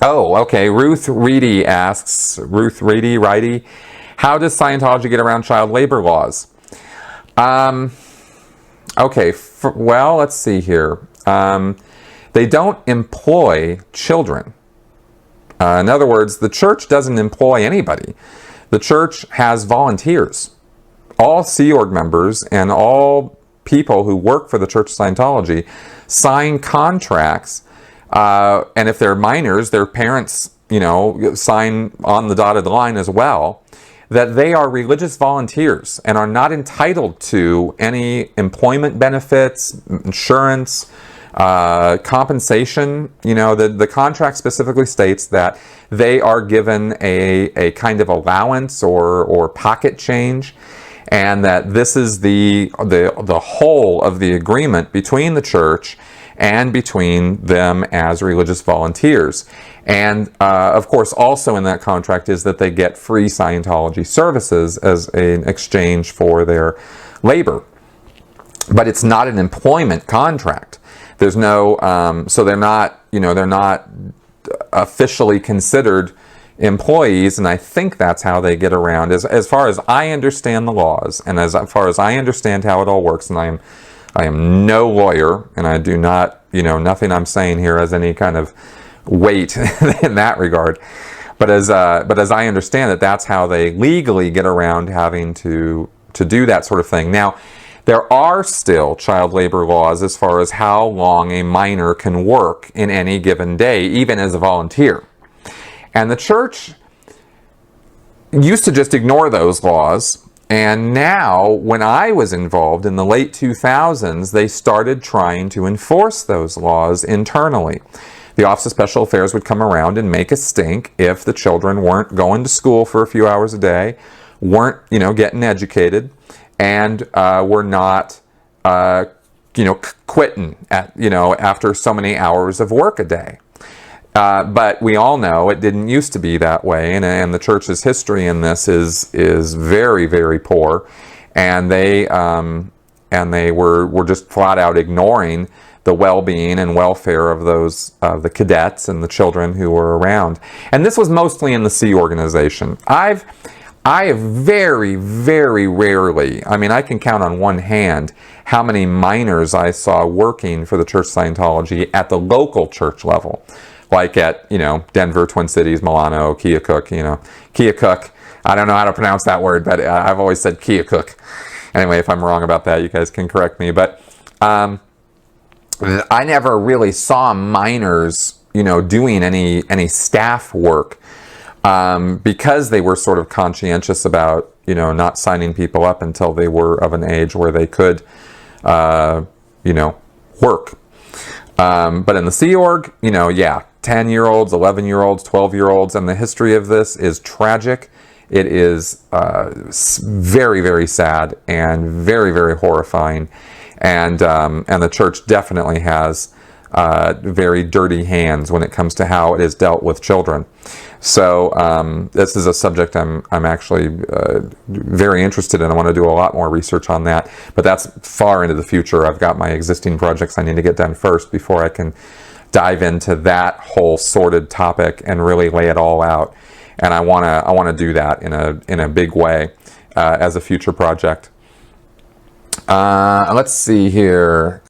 Oh, okay. Ruth Reedy asks, how does Scientology get around child labor laws? Okay, well, let's see here. They don't employ children. In other words, the church doesn't employ anybody. The church has volunteers. All Sea Org members and all people who work for the Church of Scientology sign contracts, and if they're minors, their parents, sign on the dotted line as well, that they are religious volunteers and are not entitled to any employment benefits, insurance, compensation. The contract specifically states that they are given a kind of allowance or pocket change, and that this is the whole of the agreement between the church and between them as religious volunteers. And of course, also in that contract is that they get free Scientology services as an exchange for their labor. But it's not an employment contract. There's no, so they're not officially considered employees, and I think that's how they get around. As far as I understand the laws, and as far as I understand how it all works, and I am no lawyer, and I do not, nothing I'm saying here has any kind of weight in that regard. But as I understand it, that's how they legally get around having to do that sort of thing. Now, there are still child labor laws as far as how long a minor can work in any given day, even as a volunteer. And the church used to just ignore those laws. And now, when I was involved in the late 2000s, they started trying to enforce those laws internally. The Office of Special Affairs would come around and make a stink if the children weren't going to school for a few hours a day, weren't, getting educated, and were not, quitting after so many hours of work a day. But we all know it didn't used to be that way, and the church's history in this is very, very poor, and they were just flat out ignoring the well-being and welfare of the cadets and the children who were around. And this was mostly in the Sea organization. I have very, very rarely, I can count on one hand how many minors I saw working for the Church of Scientology at the local church level. Like at, Denver, Twin Cities, Milano, Keokuk, Keokuk. I don't know how to pronounce that word, but I've always said Keokuk. Anyway, if I'm wrong about that, you guys can correct me. But I never really saw minors, doing any staff work because they were sort of conscientious about, not signing people up until they were of an age where they could, work. But in the Sea Org, 10-year-olds, 11-year-olds, 12-year-olds, and the history of this is tragic. It is very, very sad and very, very horrifying. And the church definitely has very dirty hands when it comes to how it is dealt with children. So this is a subject I'm actually very interested in. I want to do a lot more research on that, but that's far into the future. I've got my existing projects I need to get done first before I can dive into that whole sordid topic and really lay it all out. And I want to do that in a big way as a future project. Let's see here.